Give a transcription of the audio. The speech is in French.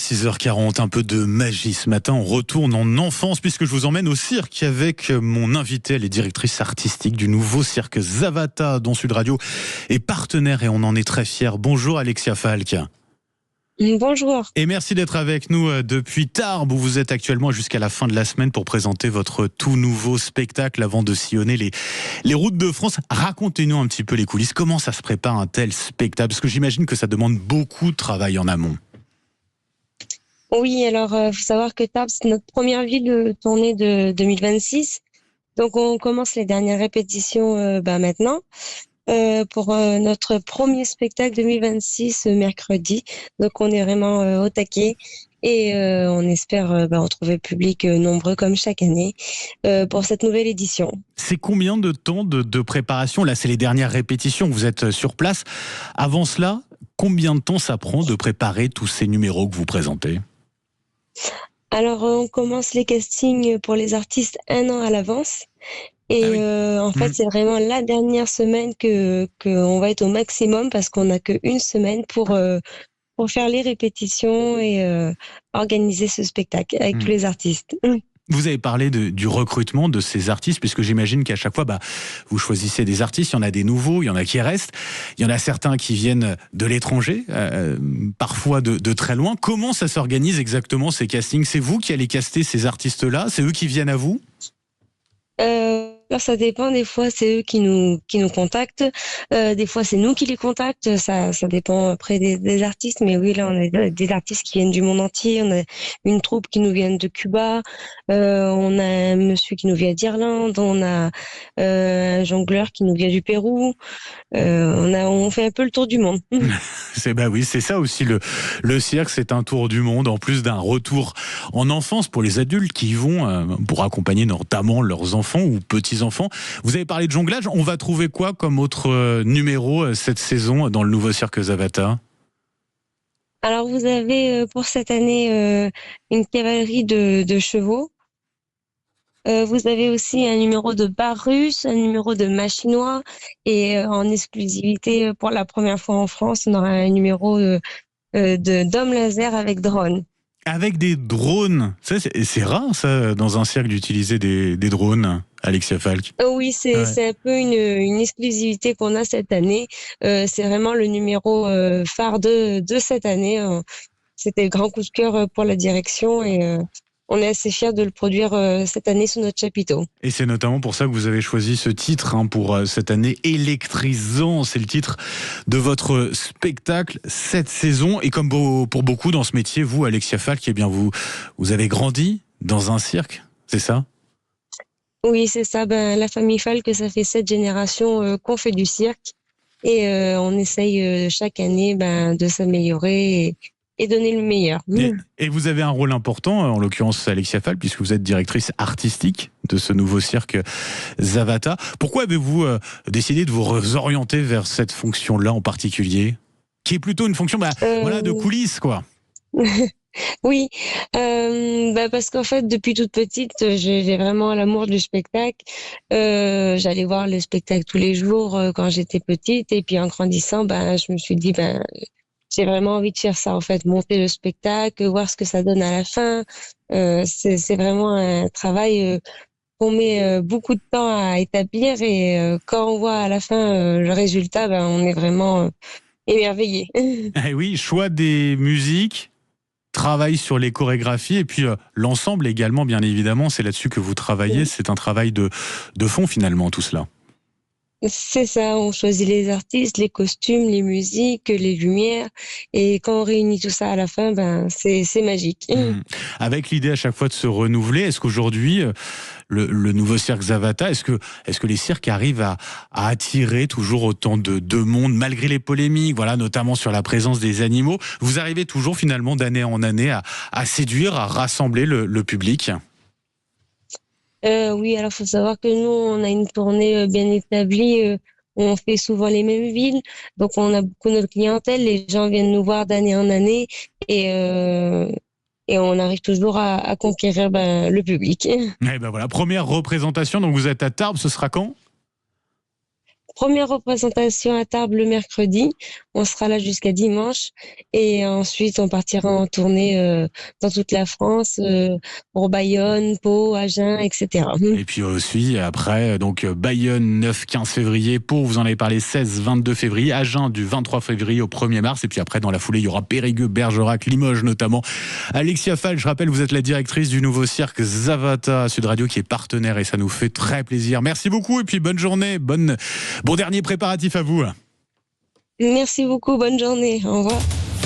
6h40, un peu de magie ce matin. On retourne en enfance puisque je vous emmène au cirque avec mon invité. Elle est directrice artistique du nouveau cirque Zavata dont Sud Radio est partenaire et on en est très fiers. Bonjour Alexia Falk. Bonjour. Et merci d'être avec nous depuis Tarbes où vous êtes actuellement jusqu'à la fin de la semaine pour présenter votre tout nouveau spectacle avant de sillonner les routes de France. Racontez-nous un petit peu les coulisses. Comment ça se prépare un tel spectacle? Parce que j'imagine que ça demande beaucoup de travail en amont. Oui, alors faut savoir que Tarbes, c'est notre première ville de tournée de 2026. Donc on commence les dernières répétitions maintenant pour notre premier spectacle 2026 mercredi. Donc on est vraiment au taquet et on espère retrouver le public nombreux comme chaque année pour cette nouvelle édition. C'est combien de temps de préparation? Là, c'est les dernières répétitions, vous êtes sur place. Avant cela, combien de temps ça prend de préparer tous ces numéros que vous présentez? Alors, on commence les castings pour les artistes 1 an à l'avance. Et en fait, c'est vraiment la dernière semaine que on va être au maximum parce qu'on n'a qu'une semaine pour faire les répétitions et organiser ce spectacle avec tous les artistes. Vous avez parlé du recrutement de ces artistes, puisque j'imagine qu'à chaque fois, vous choisissez des artistes, il y en a des nouveaux, il y en a qui restent, il y en a certains qui viennent de l'étranger, parfois de très loin. Comment ça s'organise exactement ces castings? C'est vous qui allez caster ces artistes-là? C'est eux qui viennent à vous? Alors ça dépend, des fois c'est eux qui nous contactent, des fois c'est nous qui les contactent, ça dépend après des artistes, mais oui, là on a des artistes qui viennent du monde entier, on a une troupe qui nous vient de Cuba, on a un monsieur qui nous vient d'Irlande, on a un jongleur qui nous vient du Pérou, on fait un peu le tour du monde. C'est ça aussi le cirque, c'est un tour du monde, en plus d'un retour en enfance pour les adultes qui y vont pour accompagner notamment leurs enfants ou petits-enfants. Vous avez parlé de jonglage, on va trouver quoi comme autre numéro cette saison dans le nouveau cirque Zavata? Alors vous avez pour cette année une cavalerie de chevaux. Vous avez aussi un numéro de bar russe, un numéro de machinois et en exclusivité pour la première fois en France, on aura un numéro d'homme laser avec drone. Avec des drones, c'est rare ça dans un cirque d'utiliser des drones, Alexia Falk. Oui, c'est un peu une exclusivité qu'on a cette année. C'est vraiment le numéro phare de cette année. C'était le grand coup de cœur pour la direction et on est assez fiers de le produire cette année sous notre chapiteau. Et c'est notamment pour ça que vous avez choisi ce titre pour cette année électrisant. C'est le titre de votre spectacle cette saison. Et comme pour beaucoup dans ce métier, vous, Alexia Falk, eh bien vous avez grandi dans un cirque, c'est ça? Oui, c'est ça. La famille Falk, ça fait 7 générations qu'on fait du cirque et on essaye chaque année de s'améliorer et donner le meilleur. Et vous avez un rôle important, en l'occurrence Alexia Falk, puisque vous êtes directrice artistique de ce nouveau cirque Zavata. Pourquoi avez-vous décidé de vous orienter vers cette fonction-là en particulier, qui est plutôt une fonction de coulisses, quoi? Oui, parce qu'en fait, depuis toute petite, j'ai vraiment l'amour du spectacle. J'allais voir le spectacle tous les jours quand j'étais petite, et puis en grandissant, je me suis dit, j'ai vraiment envie de faire ça, en fait, monter le spectacle, voir ce que ça donne à la fin. C'est vraiment un travail qu'on met beaucoup de temps à établir, et quand on voit à la fin le résultat, on est vraiment émerveillé. Eh oui, choix des musiques, travail sur les chorégraphies et puis l'ensemble également, bien évidemment, c'est là-dessus que vous travaillez. C'est un travail de fond finalement, tout cela. C'est ça, on choisit les artistes, les costumes, les musiques, les lumières, et quand on réunit tout ça à la fin, c'est magique. Avec l'idée à chaque fois de se renouveler, est-ce qu'aujourd'hui, le nouveau cirque Zavata, est-ce que les cirques arrivent à attirer toujours autant de monde, malgré les polémiques, voilà, notamment sur la présence des animaux? Vous arrivez toujours finalement d'année en année à séduire, à rassembler le public? Oui, alors faut savoir que nous, on a une tournée bien établie. On fait souvent les mêmes villes, donc on a beaucoup notre clientèle. Les gens viennent nous voir d'année en année et on arrive toujours à conquérir le public. Eh ben voilà, première représentation. Donc vous êtes à Tarbes, ce sera quand? première représentation à Tarbes le mercredi. On sera là jusqu'à dimanche. Et ensuite, on partira en tournée dans toute la France, pour Bayonne, Pau, Agen, etc. Et puis aussi, après, donc Bayonne, 9-15 février, Pau, vous en avez parlé, 16-22 février, Agen du 23 février au 1er mars. Et puis après, dans la foulée, il y aura Périgueux, Bergerac, Limoges notamment. Alexia Fall, je rappelle, vous êtes la directrice du nouveau cirque Zavata Sud Radio qui est partenaire et ça nous fait très plaisir. Merci beaucoup et puis bonne journée, bon dernier préparatif à vous. Merci beaucoup, bonne journée, au revoir.